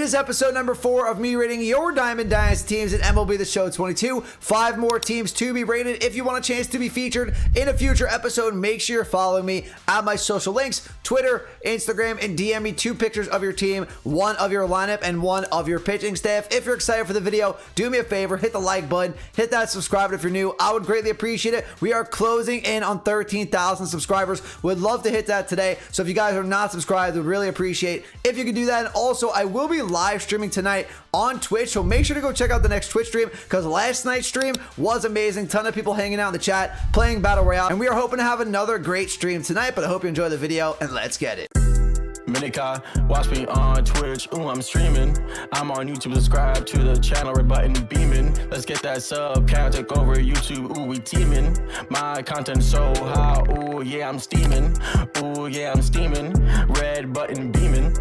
is episode number 4 of me rating your Diamond Dynasty teams in MLB The Show 22. 5 more teams to be rated. If you want a chance to be featured in a future episode, make sure you're following me at my social links, Twitter, Instagram, and DM me 2 pictures of your team, 1 of your lineup, and 1 of your pitching staff. If you're excited for the video, do me a favor, hit the like button, hit that subscribe if you're new. I would greatly appreciate it. We are closing in on 13,000 subscribers. Would love to hit that today. So if you guys are not subscribed, would really appreciate if you could do that. And also, I will be live streaming tonight on Twitch, so make sure to go check out the next Twitch stream, because last night's stream was amazing. Ton of people hanging out in the chat, playing Battle Royale, and we are hoping to have another great stream tonight. But I hope you enjoy the video, and let's get it. Minika, watch me on Twitch, ooh, I'm streaming. I'm on YouTube, subscribe to the channel, red button beaming. Let's get that sub count, take over YouTube, ooh, we teaming. My content so high, ooh, yeah, I'm steaming. Ooh, yeah, I'm steaming. Red button beaming.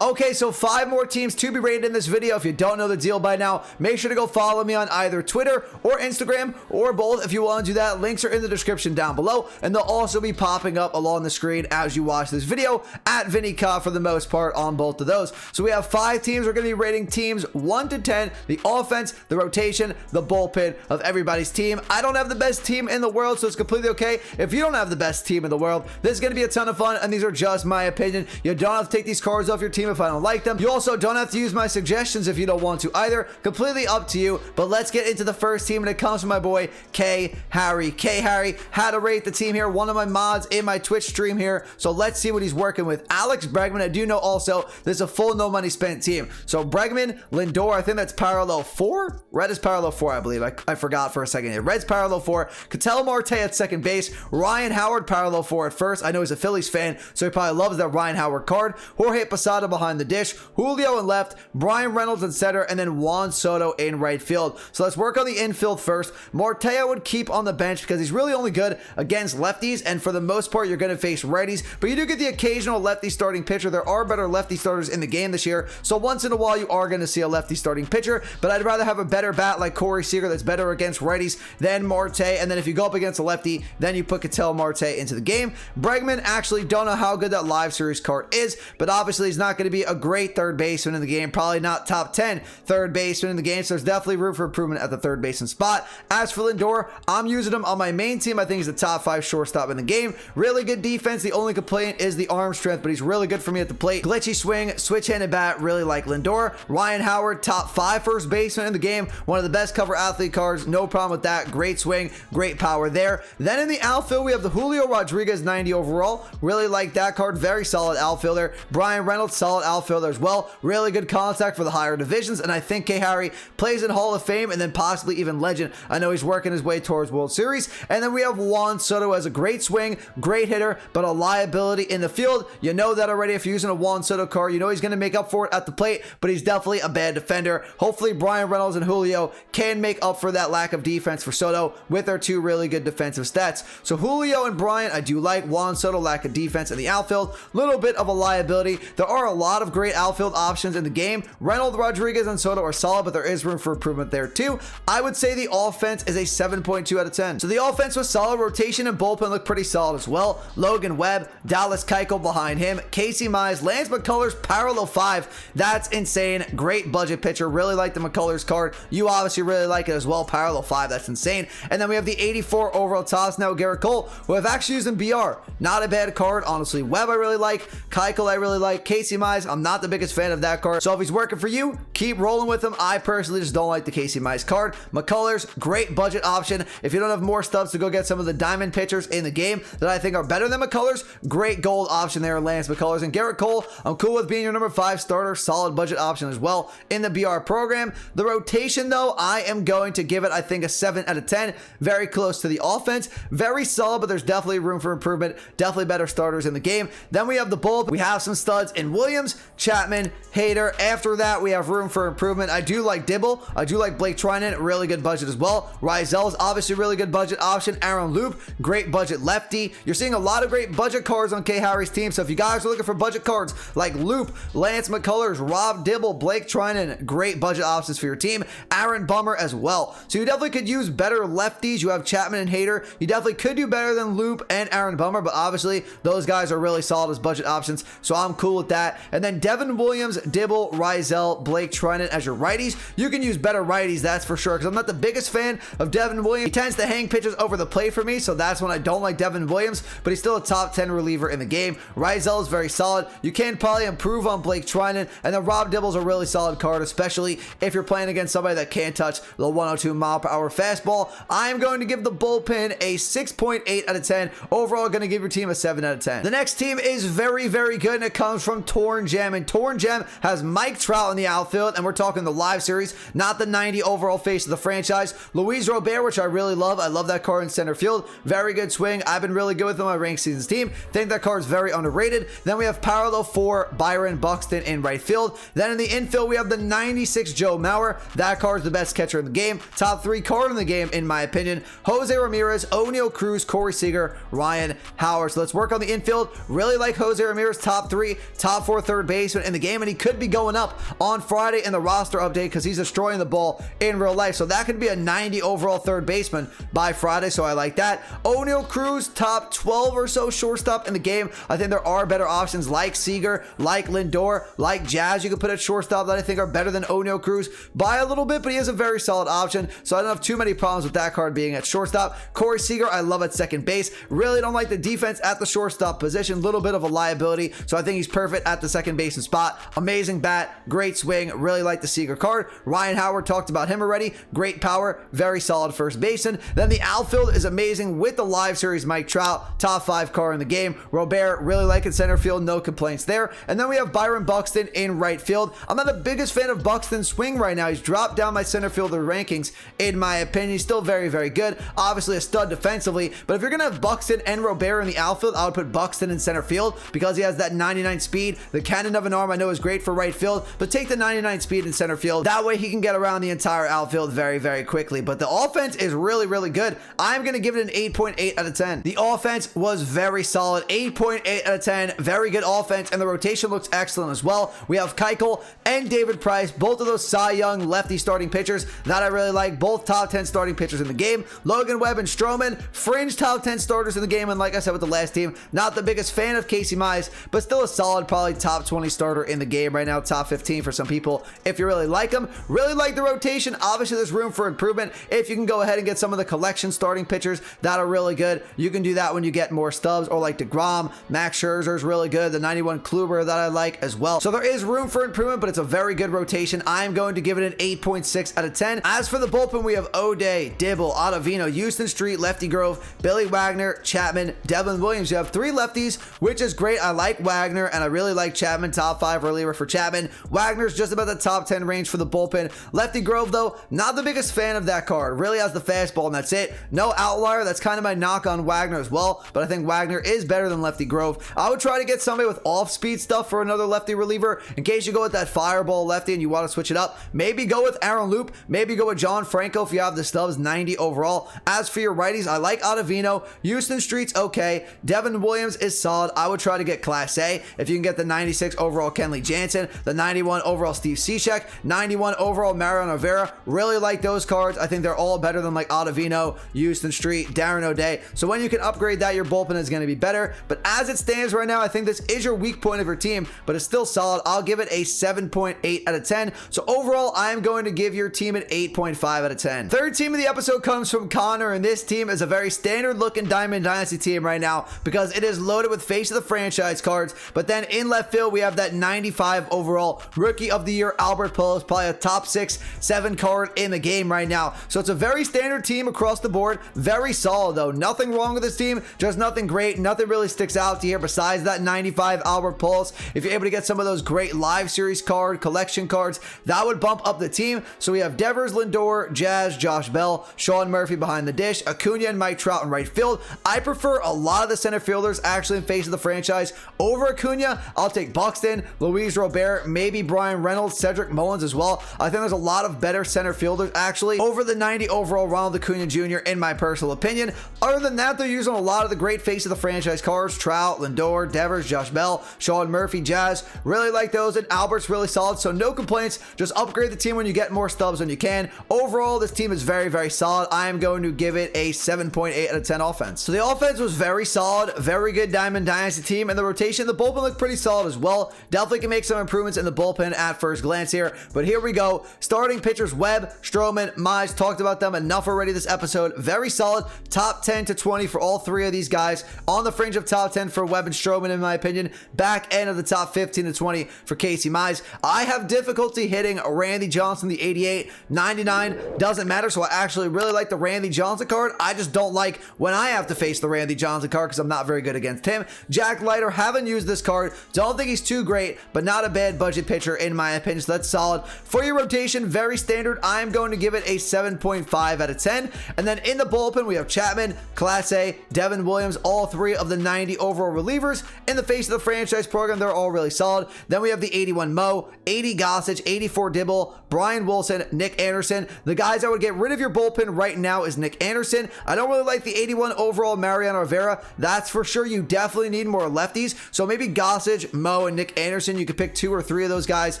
Okay, so 5 more teams to be rated in this video. If you don't know the deal by now, make sure to go follow me on either Twitter or Instagram or both. If you want to do that, links are in the description down below, and they'll also be popping up along the screen as you watch this video at Vinica for the most part on both of those. So we have 5 teams. We're going to be rating teams 1 to 10, the offense, the rotation, the bullpen of everybody's team. I don't have the best team in the world, so it's completely okay if you don't have the best team in the world. This is going to be a ton of fun, and these are just my opinion. You don't have to take these cards off your team if I don't like them. You also don't have to use my suggestions if you don't want to either. Completely up to you. But let's get into the first team, and it comes from my boy K Harry. K Harry had to rate the team here, one of my mods in my Twitch stream here. So let's see what he's working with. Alex Bregman, I do know also this is a full no money spent team. So Bregman, Lindor, I think that's parallel 4. Red is parallel 4, I believe. I forgot for a second here. Red's parallel 4. Ketel Marte at second base. Ryan Howard parallel 4 at first. I know he's a Phillies fan, so he probably loves that Ryan Howard card. Jorge Posada behind the dish, Julio in left, Brian Reynolds in center, and then Juan Soto in right field. So let's work on the infield first. Marte I would keep on the bench because he's really only good against lefties, and for the most part you're going to face righties, but you do get the occasional lefty starting pitcher. There are better lefty starters in the game this year, so once in a while you are going to see a lefty starting pitcher, but I'd rather have a better bat like Corey Seager that's better against righties than Marte. And then if you go up against a lefty, then you put Ketel Marte into the game. Bregman, actually don't know how good that live series card is, but obviously he's not going to be a great third baseman in the game, probably not top 10 third baseman in the game, so there's definitely room for improvement at the third baseman spot. As for Lindor, I'm using him on my main team. I think he's the top 5 shortstop in the game. Really good defense. The only complaint is the arm strength, but he's really good for me at the plate. Glitchy swing, switch-handed bat, really like Lindor. Ryan Howard, top 5 first baseman in the game. One of the best cover athlete cards, no problem with that. Great swing, great power there. Then in the outfield, we have the Julio Rodriguez 90 overall. Really like that card. Very solid outfielder. Brian Reynolds, solid outfielder as well. Really good contact for the higher divisions, and I think K Harry plays in Hall of Fame and then possibly even Legend. I know he's working his way towards World Series. And then we have Juan Soto as a great swing, great hitter, but a liability in the field. You know that already. If you're using a Juan Soto card, you know he's going to make up for it at the plate, but he's definitely a bad defender. Hopefully Brian Reynolds and Julio can make up for that lack of defense for Soto with their 2 really good defensive stats. So Julio and Brian, I do like. Juan Soto, lack of defense in the outfield, little bit of a liability. There are a lot of great outfield options in the game. Reynolds, Rodriguez, and Soto are solid, but there is room for improvement there too. I would say the offense is a 7.2 out of 10. So the offense was solid. Rotation and bullpen look pretty solid as well. Logan Webb, Dallas Keuchel behind him, Casey Mize, Lance McCullers, parallel 5. That's insane. Great budget pitcher. Really like the McCullers card. You obviously really like it as well. Parallel 5. That's insane. And then we have the 84 overall toss now, Garrett Cole, who I've actually used in BR. Not a bad card, honestly. Webb I really like. Keuchel I really like. Casey Mize, I'm not the biggest fan of that card. So if he's working for you, keep rolling with him. I personally just don't like the Casey Mize card. McCullers, great budget option. If you don't have more stubs to go get some of the diamond pitchers in the game that I think are better than McCullers, great gold option there, Lance McCullers. And Garrett Cole, I'm cool with being your number 5 starter. Solid budget option as well in the BR program. The rotation though, I am going to give it, I think, a 7 out of 10. Very close to the offense. Very solid, but there's definitely room for improvement. Definitely better starters in the game. Then we have the bullpen. We have some studs in Williams, Chapman, Hader. After that, we have room for improvement. I do like Dibble. I do like Blake Trinan. Really good budget as well. Rizel's obviously really good budget option. Aaron Loop, great budget lefty. You're seeing a lot of great budget cards on K Harry's team. So if you guys are looking for budget cards like Loop, Lance McCullers, Rob Dibble, Blake Trinan, great budget options for your team. Aaron Bummer as well. So you definitely could use better lefties. You have Chapman and Hader. You definitely could do better than Loop and Aaron Bummer, but obviously those guys are really solid as budget options. So I'm cool with that. And then Devin Williams, Dibble, Rizal, Blake Treinen as your righties. You can use better righties, that's for sure, because I'm not the biggest fan of Devin Williams. He tends to hang pitches over the plate for me, so that's when I don't like Devin Williams, but he's still a top 10 reliever in the game. Rizal is very solid. You can probably improve on Blake Treinen, and then Rob Dibble's a really solid card, especially if you're playing against somebody that can't touch the 102 mile per hour fastball. I'm going to give the bullpen a 6.8 out of 10. Overall, going to give your team a 7 out of 10. The next team is very, very good, and it comes from Torn Gem, and Torn Gem has Mike Trout in the outfield, and we're talking the live series, not the 90 overall face of the franchise. Luis Robert, which I really love. I love that card in center field. Very good swing. I've been really good with him on my ranked seasons team. Think that card is very underrated. Then we have parallel 4 Byron Buxton in right field. Then in the infield, we have the 96 Joe Mauer. That card is the best catcher in the game. Top 3 card in the game, in my opinion. Jose Ramirez, O'Neal Cruz, Corey Seager, Ryan Howard. So let's work on the infield. Really like Jose Ramirez, top 3, top 4 third baseman in the game, and he could be going up on Friday in the roster update because he's destroying the ball in real life. So that could be a 90 overall third baseman by Friday, so I like that. O'Neal Cruz, top 12 or so shortstop in the game. I think there are better options like Seager, like Lindor, like Jazz you could put at shortstop that I think are better than O'Neal Cruz by a little bit, but he is a very solid option, so I don't have too many problems with that card being at shortstop. Corey Seager, I love at second base. Really don't like the defense at the shortstop position. Little bit of a liability, so I think he's perfect at the second baseman spot. Amazing bat, great swing. Really like the Seager card. Ryan Howard, talked about him already. Great power, very solid first baseman. Then the outfield is amazing with the live series Mike Trout, top 5 card in the game. Robert, really like in center field, no complaints there. And then we have Byron Buxton in right field. I'm not the biggest fan of Buxton's swing right now. He's dropped down my center fielder rankings, in my opinion. He's still very, very good. Obviously a stud defensively, but if you're gonna have Buxton and Robert in the outfield, I would put Buxton in center field because he has that 99 speed. The cannon of an arm I know is great for right field, but take the 99 speed in center field. That way he can get around the entire outfield very, very quickly. But the offense is really, really good. I'm gonna give it an 8.8 out of 10. The offense was very solid. 8.8 out of 10. Very good offense, and the rotation looks excellent as well. We have Keuchel and David Price, both of those Cy Young lefty starting pitchers that I really like. Both top 10 starting pitchers in the game. Logan Webb and Stroman, fringe top 10 starters in the game, and like I said with the last team, not the biggest fan of Casey Mize, but still a solid, probably top 20 starter in the game right now, top 15 for some people if you really like him. Really like the rotation. Obviously there's room for improvement. If you can go ahead and get some of the collection starting pitchers that are really good, you can do that when you get more stubs, or like DeGrom. Max Scherzer is really good. The 91 Kluber that I like as well. So there is room for improvement, but it's a very good rotation. I'm going to give it an 8.6 out of 10. As for the bullpen, we have O'Day, Dibble, Ottavino, Houston Street, Lefty Grove, Billy Wagner, Chapman, Devin Williams. You have 3 lefties, which is great. I like Wagner, and I really like Chapman. Top 5 reliever for Chapman. Wagner's just about the top 10 range for the bullpen. Lefty Grove, though, not the biggest fan of that card. Really has the fastball, and that's it. No outlier. That's kind of my knock on Wagner as well, but I think Wagner is better than Lefty Grove. I would try to get somebody with off-speed stuff for another lefty reliever in case you go with that fireball lefty and you want to switch it up. Maybe go with Aaron Loop. Maybe go with John Franco if you have the stubs, 90 overall. As for your righties, I like Ottavino. Houston Street's okay. Devin Williams is solid. I would try to get Class A. If you can get the 96 overall Kenley Jansen, the 91 overall Steve Cishek, 91 overall Mariano Rivera. Really like those cards. I think they're all better than like Ottavino, Houston Street, Darren O'Day. So when you can upgrade that, your bullpen is going to be better. But as it stands right now, I think this is your weak point of your team, but it's still solid. I'll give it a 7.8 out of 10. So overall, I'm going to give your team an 8.5 out of 10. Third team of the episode comes from Conor, and this team is a very standard looking Diamond Dynasty team right now because it is loaded with face of the franchise cards. But then in left field, we have that 95 overall Rookie of the Year Albert Pujols, probably a top 6, 7 card in the game right now. So it's a very standard team across the board. Very solid though. Nothing wrong with this team, just nothing great. Nothing really sticks out to here besides that 95 Albert Pujols. If you're able to get some of those great live series card collection cards, that would bump up the team. So we have Devers, Lindor, Jazz, Josh Bell, Sean Murphy behind the dish, Acuna and Mike Trout in right field. I prefer a lot of the center fielders actually in face of the franchise over Acuna. I'll take Buxton, Luis Robert, maybe Brian Reynolds, Cedric Mullins as well. I think there's a lot of better center fielders actually over the 90 overall Ronald Acuna Jr. in my personal opinion. Other than that, they're using a lot of the great face of the franchise cards: Trout, Lindor, Devers, Josh Bell, Sean Murphy, Jazz. Really like those, and Albert's really solid, so no complaints. Just upgrade the team when you get more stubs when you can. Overall, this team is very, very solid. I am going to give it a 7.8 out of 10 offense. So the offense was very solid, very good Diamond Dynasty team, and the rotation, the bullpen looked pretty solid as well. well. Definitely can make some improvements in the bullpen at first glance here, but here we go. Starting pitchers: Webb, Stroman, Mize. Talked about them enough already this episode. Very solid. Top 10 to 20 for all three of these guys. On the fringe of top 10 for Webb and Stroman, in my opinion. Back end of the top 15 to 20 for Casey Mize. I have difficulty hitting Randy Johnson, the 88. 99 doesn't matter, so I actually really like the Randy Johnson card. I just don't like when I have to face the Randy Johnson card because I'm not very good against him. Jack Leiter, haven't used this card. Don't think he's too great, but not a bad budget pitcher in my opinion, so that's solid. For your rotation, very standard. I'm going to give it a 7.5 out of 10. And then in the bullpen, we have Chapman, Class A, Devin Williams, all three of the 90 overall relievers. In the face of the franchise program, they're all really solid. Then we have the 81 Mo, 80 Gossage, 84 Dibble, Brian Wilson, Nick Anderson. The guys I would get rid of your bullpen right now is Nick Anderson. I don't really like the 81 overall Mariano Rivera. That's for sure. You definitely need more lefties. So maybe Gossage, Mo, and Nick Anderson. You could pick 2 or 3 of those guys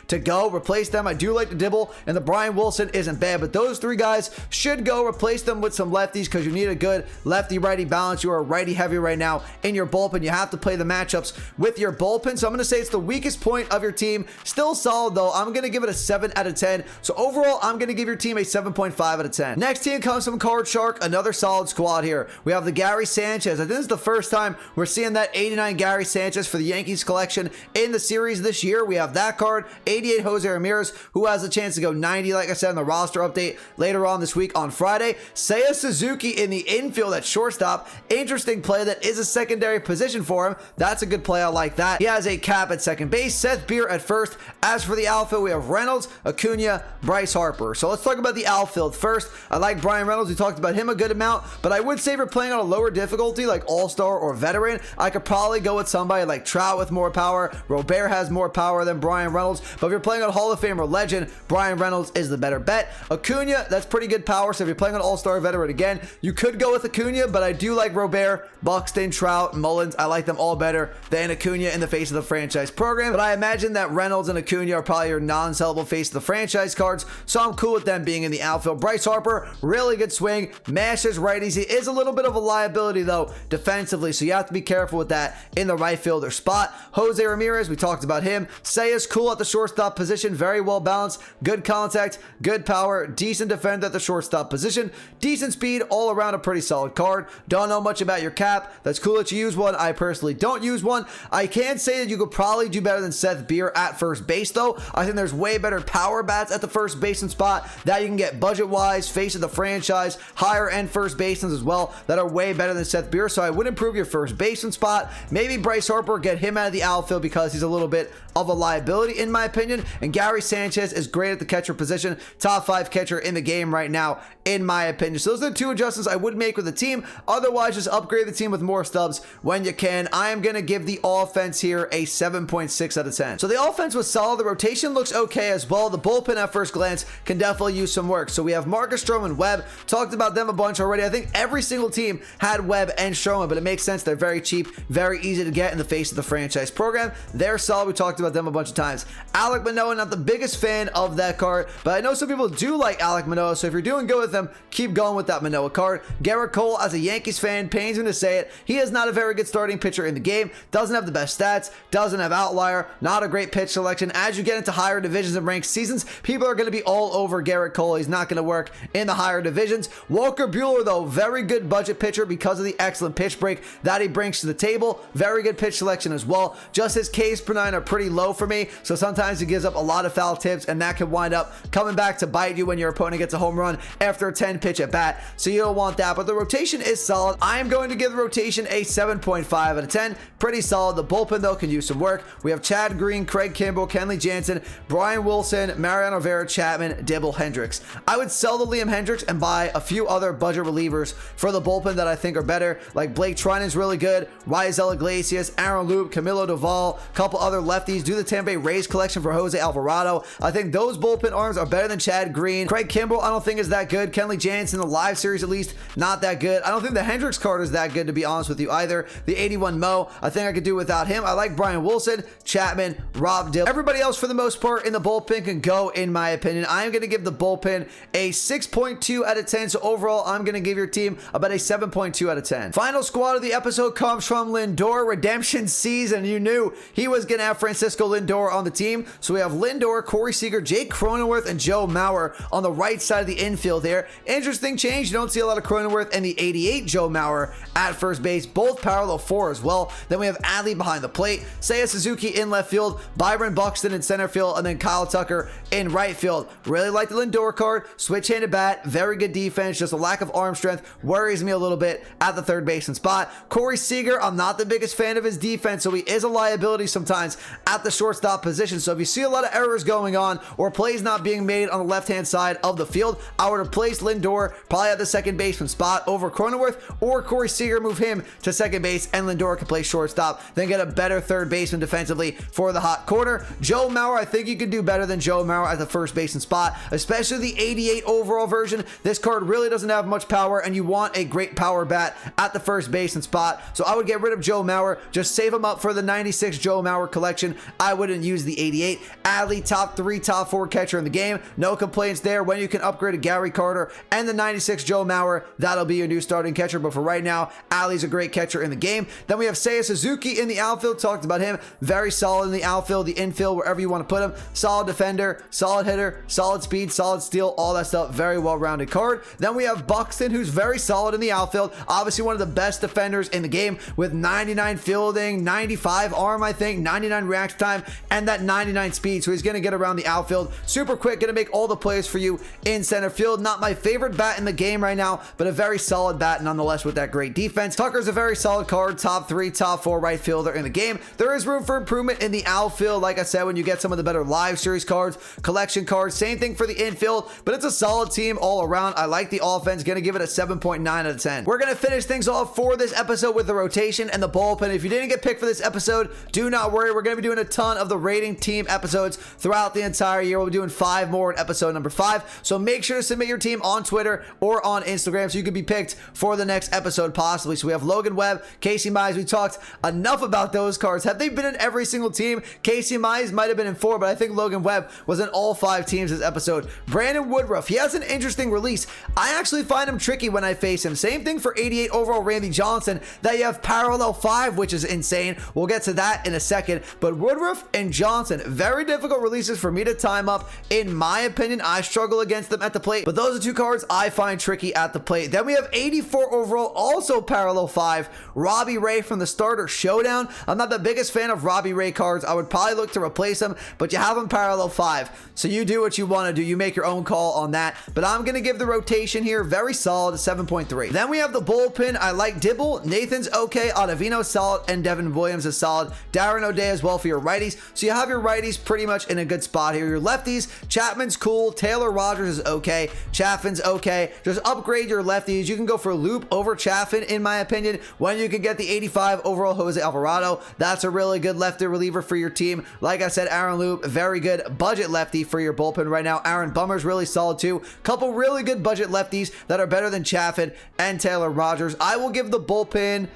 to go. Replace them. I do like the Dibble, and the Brian Wilson isn't bad, but those 3 guys should go. Replace them with some lefties because you need a good lefty-righty balance. You are righty heavy right now in your bullpen. You have to play the matchups with your bullpen. So I'm going to say it's the weakest point of your team. Still solid though. I'm going to give it a 7 out of 10. So overall, I'm going to give your team a 7.5 out of 10. Next team comes from Card Shark. Another solid squad here. We have the Gary Sanchez. I think this is the first time we're seeing that 89 Gary Sanchez for the Yankees collection in the series this year. We have that card. 88 Jose Ramirez, who has a chance to go 90, like I said in the roster update later on this week on Friday. Seiya Suzuki in the infield at shortstop. Interesting play. That is a secondary position for him. That's a good play. I like that. He has a cap at second base. Seth Beer at first. As for the outfield, we have Reynolds, Acuna, Bryce Harper. So let's talk about the outfield first. I like Brian Reynolds. We talked about him a good amount, but I would say if you're playing on a lower difficulty like All-Star or Veteran, I could probably go with somebody like Trout with more power. Robert has more power than Brian Reynolds, but if you're playing on Hall of Fame or Legend, Brian Reynolds is the better bet. Acuna, that's pretty good power, so if you're playing on All-Star Veteran again, you could go with Acuna, but I do like Robert, Buxton, Trout, Mullins. I like them all better than Acuna in the face of the franchise program, but I imagine that Reynolds and Acuna are probably your non-sellable face of the franchise cards, so I'm cool with them being in the outfield. Bryce Harper, really good swing, mashes righties. He is a little bit of a liability though defensively, so you have to be careful with that in the right fielder spot. Jose Ramirez, we talked about him. Seiya's cool at the shortstop position, very well balanced, good contact, good power, decent defender at the shortstop position, decent speed, all around a pretty solid card. Don't know much about your cap. That's cool that you use one. I personally don't use one. I can say that you could probably do better than Seth Beer at first base though. I think there's way better power bats at the first baseman spot that you can get budget wise, face of the franchise, higher end first basemans as well that are way better than Seth Beer. So I would improve your first baseman spot. Maybe Bryce Harper, get him out of the outfield because he's a little bit of a liability in my opinion. And Gary Sanchez is great at the catcher position, top 5 catcher in the game right now in my opinion. So those are the 2 adjustments I would make with the team. Otherwise, just upgrade the team with more stubs when you can. I am going to give the offense here a 7.6 out of 10. So the offense was solid. The rotation looks okay as well. The bullpen at first glance can definitely use some work. So we have Marcus Stroman, Webb. Talked about them a bunch already. I think every single team had Webb and Stroman, but it makes sense. They're very cheap, very easy to get in the face of the franchise program. They're solid. We talked about them a bunch of times. Alek Manoah, not the biggest fan of that card, but I know some people do like Alek Manoah, so if you're doing good with them, keep going with that Manoah card. Garrett Cole, as a Yankees fan, pains me to say it, he is not a very good starting pitcher in the game, doesn't have the best stats, doesn't have outlier, not a great pitch selection. As you get into higher divisions and ranked seasons, people are going to be all over Garrett Cole. He's not going to work in the higher divisions. Walker Buehler, though, very good budget pitcher because of the excellent pitch break that he brings to the table. Very good pitch selection as well. Just his Ks per 9 are pretty low for me, so sometimes he gives up a lot of foul tips, and that can wind up coming back to bite you when your opponent gets a home run after a 10 pitch at bat, so you don't want that. But the rotation is solid. I am going to give the rotation a 7.5 out of 10. Pretty solid. The bullpen, though, can use some work. We have Chad Green, Craig Kimbrell, Kenley Jansen, Brian Wilson, Mariano Rivera, Chapman, Dibble, Hendricks. I would sell the Liam Hendricks and buy a few other budget relievers for the bullpen that I think are better, like Blake Trinan's really good, Raisel Iglesias, Aaron Loup, Camilo Doval, a couple other lefties. Do the Tampa Bay Rays collection for Jose Alvarado. I think those bullpen arms are better than Chad Green. Craig Kimbrell, I don't think is that good. Kenley Jansen, the live series at least, not that good. I don't think the Hendricks card is that good, to be honest with you, either. The 81 Mo, I think I could do without him. I like Brian Wilson, Chapman, Rob Dibble. Everybody else, for the most part, in the bullpen can go. go, in my opinion. I'm going to give the bullpen a 6.2 out of 10. So overall, I'm going to give your team about a 7.2 out of 10. Final squad of the episode comes from Lindor. Redemption season. You knew he was going to have Francisco Lindor on the team. So we have Lindor, Corey Seager, Jake Cronenworth, and Joe Mauer on the right side of the infield there. Interesting change. You don't see a lot of Cronenworth and the 88 Joe Mauer at first base. Both parallel 4 as well. Then we have Adley behind the plate, Seiya Suzuki in left field, Byron Buxton in center field, and then Kyle Tucker in right field. Really like the Lindor card. Switch-handed bat, very good defense. Just a lack of arm strength worries me a little bit at the third baseman spot. Corey Seager, I'm not the biggest fan of his defense, so he is a liability sometimes at the shortstop position. So if you see a lot of errors going on or plays not being made on the left-hand side of the field, I would replace Lindor probably at the second baseman spot over Cronenworth, or Corey Seager, move him to second base, and Lindor can play shortstop, then get a better third baseman defensively for the hot corner. Joe Mauer, I think you could do better than Joe Mauer at the first baseman spot, especially the 88 overall version. This card really doesn't have much power, and you want a great power bat at the first baseman spot. So I would get rid of Joe Mauer, just save him up for the 96 Joe Mauer collection. I wouldn't use the 88. Adley, top 3, top 4 catcher in the game. No complaints there. When you can upgrade to Gary Carter and the 96 Joe Mauer, that'll be your new starting catcher. But for right now, Adley's a great catcher in the game. Then we have Seiya Suzuki in the outfield. Talked about him. Very solid in the outfield, the infield, wherever you want to put him. Solid defender, solid hitter, solid speed, solid steal, all that stuff. Very well-rounded card. Then we have Buxton, who's very solid in the outfield. Obviously one of the best defenders in the game with 99 fielding, 95 arm, I think, 99 reaction time, and that 99 speed. So he's going to get around the outfield super quick, going to make all the plays for you in center field. Not my favorite bat in the game right now, but a very solid bat nonetheless with that great defense. Tucker's a very solid card, top 3, top 4 right fielder in the game. There is room for improvement in the outfield. Like I said, when you get some of the better live series cards, collection cards, same thing for the infield, but it's a solid team all around. I like the offense, going to give it a 7.9 out of 10. We're going to finish things off for this episode with the rotation and the bullpen. If you didn't get picked for this episode, do not worry. We're going to be doing a ton of the rating team episodes throughout the entire year. We'll be doing 5 more in episode number 5. So make sure to submit your team on Twitter or on Instagram so you can be picked for the next episode possibly. So we have Logan Webb, Casey Mize. We talked enough about those cards. Have they been in every single team? Casey Mize might have been in 4, but I think Logan Webb was in all 5 teams this episode. Brandon Woodruff, he has an interesting release. I actually find him tricky when I face him. Same thing for 88 overall Randy Johnson, that you have parallel 5, which is insane. We'll get to that in a second. But Woodruff and Johnson, very difficult releases for me to time up. In my opinion, I struggle against them at the plate, but those are 2 cards I find tricky at the plate. Then we have 84 overall, also parallel 5, Robbie Ray from the starter showdown. I'm not the biggest fan of Robbie Ray cards. I would probably look to replace him, but you have him parallel 5. So you do what you want to do. You make your own call on that. But I'm going to give the rotation here very solid, 7.3. Then we have the bullpen. I like Dibble. Nathan's okay. Ottavino's solid. And Devin Williams is solid. Darren O'Day as well for your righties. So you have your righties pretty much in a good spot here. Your lefties, Chapman's cool. Taylor Rogers is okay. Chaffin's okay. Just upgrade your lefties. You can go for Loop over Chaffin, in my opinion, when you can get the 85 overall Jose Alvarado. That's a really good lefty reliever for your team. Like I said, Aaron Loop, very good budget lefty for your bullpen right now. Aaron Bummer's really solid too. Couple really good budget lefties that are better than Chaffin and Taylor Rogers. I will give the bullpen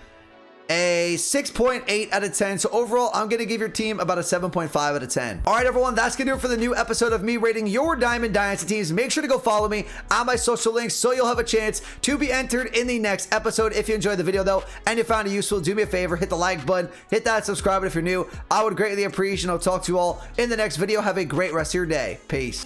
a 6.8 out of 10. So overall, I'm going to give your team about a 7.5 out of 10. All right, everyone, that's going to do it for the new episode of me rating your Diamond Dynasty teams. Make sure to go follow me on my social links so you'll have a chance to be entered in the next episode. If you enjoyed the video, though, and you found it useful, do me a favor, hit the like button, hit that subscribe button if you're new. I would greatly appreciate it. I'll talk to you all in the next video. Have a great rest of your day. Peace.